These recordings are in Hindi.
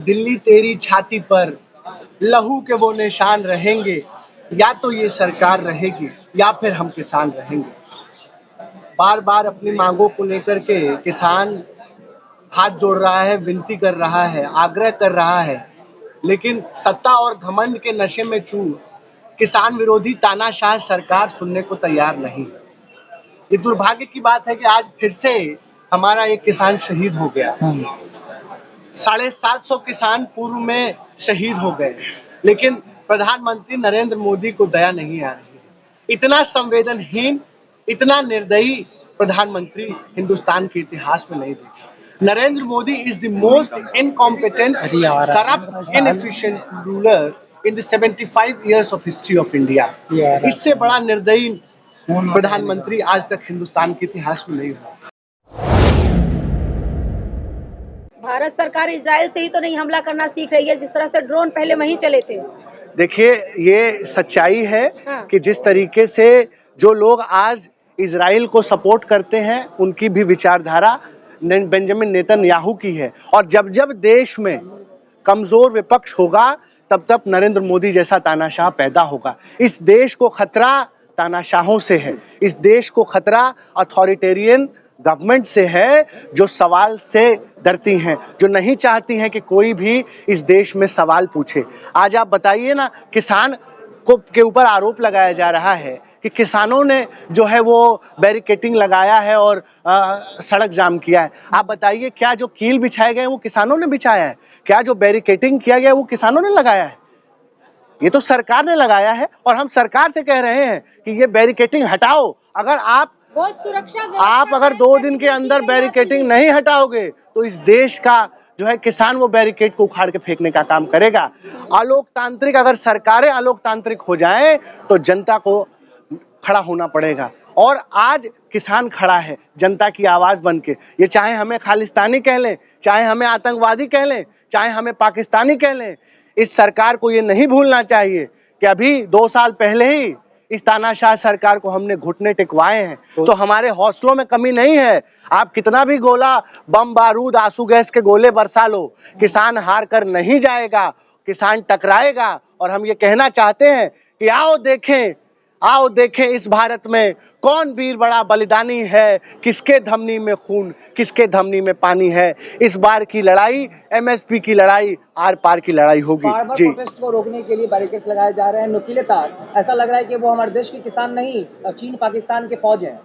दिल्ली तेरी छाती पर लहू के वो निशान रहेंगे, या तो ये सरकार रहेगी या फिर हम किसान रहेंगे। बार बार अपनी मांगों को लेकर के किसान हाथ जोड़ रहा है, विनती कर रहा है, आग्रह कर रहा है, लेकिन सत्ता और घमंड के नशे में चूर किसान विरोधी तानाशाह सरकार सुनने को तैयार नहीं है। ये दुर्भाग्य की बात है कि आज फिर से हमारा एक किसान शहीद हो गया। 750 किसान पूर्व में शहीद हो गए, लेकिन प्रधानमंत्री नरेंद्र मोदी को दया नहीं आ रही है। इतना संवेदनहीन, इतना निर्दयी प्रधानमंत्री हिंदुस्तान के इतिहास में नहीं देखा। Narendra Modi is the most incompetent, corrupt, inefficient ruler in the 75 years of history of India। इससे बड़ा निर्दयी प्रधानमंत्री आज तक हिंदुस्तान के इतिहास में नहीं हुआ। भारत सरकार इजराइल से ही तो नहीं हमला करना सीख रही है, जिस तरह से ड्रोन पहले वहीं चले थे। देखिए, ये सच्चाई है कि जिस तरीके से जो लोग आज इजराइल को सपोर्ट करते हैं, उनकी भी विचारधारा बेंजामिन नेतन्याहू की है। और जब जब देश में कमजोर विपक्ष होगा, तब तब नरेंद्र मोदी जैसा तानाशाह पैदा होगा। इस देश को खतरा तानाशाहों से है, इस देश को खतरा अथॉरिटेरियन गवर्नमेंट से है, जो सवाल से डरती हैं, जो नहीं चाहती हैं कि कोई भी इस देश में सवाल पूछे। आज आप बताइए ना, किसान को के ऊपर आरोप लगाया जा रहा है कि किसानों ने जो है वो बैरिकेटिंग लगाया है और सड़क जाम किया है। आप बताइए, क्या जो कील बिछाए गए वो किसानों ने बिछाया है? क्या जो बैरिकेटिंग किया गया वो किसानों ने लगाया है? ये तो सरकार ने लगाया है। और हम सरकार से कह रहे हैं कि ये बैरिकेटिंग हटाओ। अगर आप अगर 2 दिन के अंदर बैरिकेटिंग नहीं हटाओगे तो इस देश का जो है किसान वो बैरिकेड को उखाड़ के फेंकने का काम करेगा। अलोकतांत्रिक, अगर सरकारें अलोकतांत्रिक हो जाएं तो जनता को खड़ा होना पड़ेगा। और आज किसान खड़ा है जनता की आवाज बन के। ये चाहे हमें खालिस्तानी कह लें, चाहे हमें आतंकवादी कह लें, चाहे हमें पाकिस्तानी कह लें, इस सरकार को ये नहीं भूलना चाहिए कि अभी 2 साल पहले ही इस तानाशाह सरकार को हमने घुटने टिकवाए हैं। तो हमारे हौसलों में कमी नहीं है। आप कितना भी गोला, बम बारूद, आंसू गैस के गोले बरसा लो, किसान हार कर नहीं जाएगा, किसान टकराएगा। और हम ये कहना चाहते हैं कि आओ देखें इस भारत में कौन वीर बड़ा बलिदानी है, किसके धमनी में खून, किसके धमनी में पानी है। इस बार की लड़ाई एमएसपी की लड़ाई, आर पार की लड़ाई होगी। जी, प्रोटेस्ट को रोकने के लिए बैरिकेड्स लगाए जा रहे हैं, नुकीले तार। ऐसा लग रहा है कि वो हमारे देश के किसान नहीं, चीन पाकिस्तान के फौज हैं।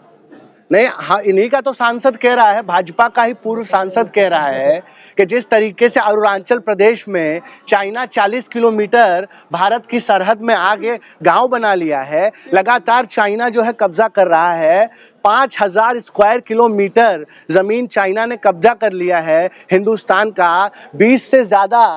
नहीं, हाँ, इन्हीं का तो सांसद कह रहा है, भाजपा का ही पूर्व सांसद कह रहा है कि जिस तरीके से अरुणाचल प्रदेश में चाइना 40 किलोमीटर भारत की सरहद में आगे गांव बना लिया है, लगातार चाइना जो है कब्जा कर रहा है। 5000 स्क्वायर किलोमीटर जमीन चाइना ने कब्जा कर लिया है। हिंदुस्तान का 20 से ज्यादा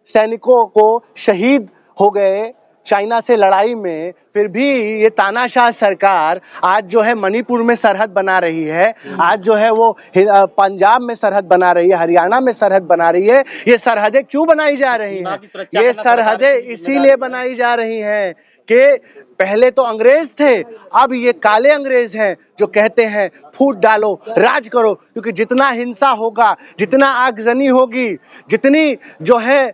सैनिकों को शहीद हो गए चाइना से लड़ाई में। फिर भी ये तानाशाह सरकार आज जो है मणिपुर में सरहद बना रही है, आज जो है वो पंजाब में सरहद बना रही है, हरियाणा में सरहद बना रही है। ये सरहदें क्यों बनाई जा रही हैं? ये सरहदें इसीलिए बनाई जा रही हैं कि पहले तो अंग्रेज थे, अब ये काले अंग्रेज हैं जो कहते हैं फूट डालो, राज करो। क्योंकि जितना हिंसा होगा, जितना आगजनी होगी, जितनी जो है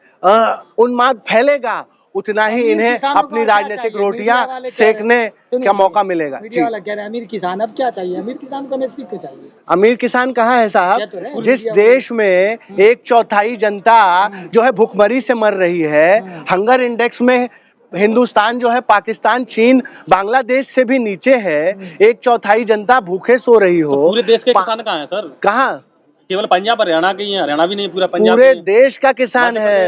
उन्माद फैलेगा, उतना ही इन्हें अपनी राजनीतिक रोटियां सेकने का मौका मिलेगा। जी, अमीर किसान अब क्या चाहिए? अमीर किसान को एमएसपी क्यों चाहिए? अमीर किसान कहाँ है साहब? जिस देश में 1/4 जनता जो है भूखमरी से मर रही है, हंगर इंडेक्स में हिंदुस्तान जो है पाकिस्तान, चीन, बांग्लादेश से भी नीचे है, 1/4 जनता भूखे सो रही हो। तो पूरे देश के किसान कहाँ है सर? कहाँ? केवल पंजाब हरियाणा के ही है? हरियाणा भी नहीं, पूरा पंजाब। पूरे देश का किसान है।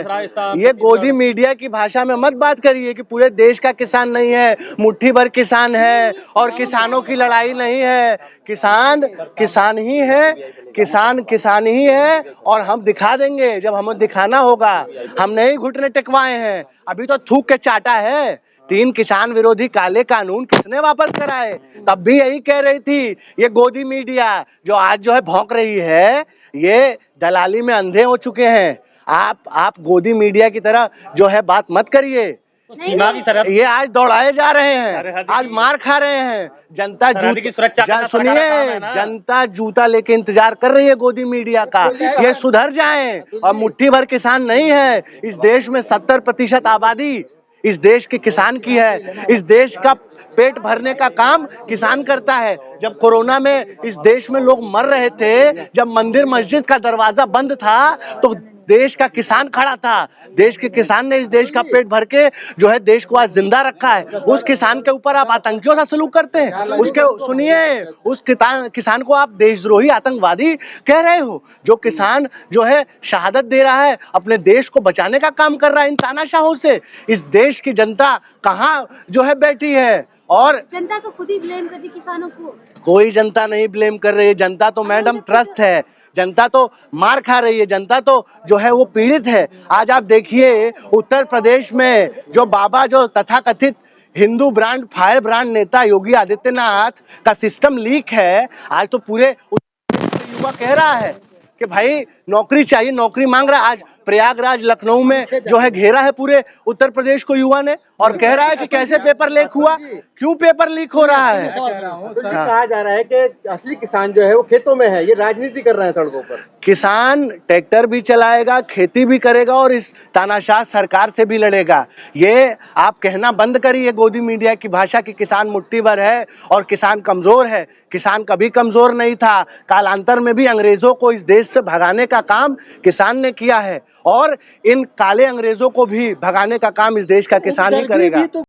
ये गोदी मीडिया की भाषा में मत बात करिए कि पूरे देश का किसान नहीं है। मुट्ठी भर किसान है और किसानों की लड़ाई नहीं है। किसान किसान ही है, किसान ही है। और हम दिखा देंगे जब हमें दिखाना होगा। हम नहीं घुटने टिकवाए हैं, अभी तो थूक के चाटा है। 3 किसान विरोधी काले कानून किसने वापस कराए? तब भी यही कह रही थी ये गोदी मीडिया जो आज जो है भौंक रही है, ये दलाली में अंधे हो चुके हैं। आप गोदी मीडिया की तरह जो है बात मत करिए। सीमा की सरहद ये आज दौड़ाए जा रहे हैं, सरहद आज मार खा रहे हैं। जनता सरहद की सुरक्षा करना सरकार का काम सुनिए, है ना। जनता जूता लेके इंतजार कर रही है गोदी मीडिया का, ये सुधर जाएं। और मुट्ठी भर किसान नहीं है इस देश में, 70% आबादी इस देश के किसान की है। इस देश का पेट भरने का काम किसान करता है। जब कोरोना में इस देश में लोग मर रहे थे, जब मंदिर मस्जिद का दरवाजा बंद था, तो देश का किसान खड़ा था। देश के किसान ने इस देश का पेट भर के जो है देश को आज जिंदा रखा है। उस किसान के ऊपर आप आतंकियों सा सलूक करते हैं। उसके सुनिए, उस किसान को आप देशद्रोही आतंकवादी कह रहे हो। जो किसान जो है शहादत दे रहा है, अपने देश को बचाने का काम कर रहा है इन तानाशाहों से। इस देश की जनता कहाँ जो है बैठी है, और जनता तो खुद ही ब्लेम कर रही किसानों को। कोई जनता नहीं ब्लेम कर रही है। जनता तो मैडम त्रस्त है, जनता तो मार खा रही है, जनता तो जो है वो पीड़ित है। आज आप देखिए उत्तर प्रदेश में जो बाबा जो तथाकथित हिंदू ब्रांड फायर ब्रांड नेता योगी आदित्यनाथ का सिस्टम लीक है। आज तो पूरे युवा कह रहा है कि भाई नौकरी चाहिए, नौकरी मांग रहा है। आज प्रयागराज लखनऊ में जो है घेरा है पूरे उत्तर प्रदेश को युवा ने, और कह रहा है कि कैसे पेपर लीक हुआ, क्यों पेपर लीक हो रहा है। तो ये कहा जा रहा है कि असली किसान जो है वो खेतों में है, ये राजनीति कर रहे हैं सड़कों पर। किसान ट्रैक्टर भी चलाएगा, खेती भी करेगा, और इस तानाशाह सरकार से भी लड़ेगा। ये आप कहना बंद करिए गोदी मीडिया की भाषा की किसान मुट्ठी भर है और किसान कमजोर है। किसान कभी कमजोर नहीं था। कालांतर में भी अंग्रेजों को इस देश से भगाने का काम किसान ने किया है, और इन काले अंग्रेजों को भी भगाने का काम इस देश का किसान ही करेगा।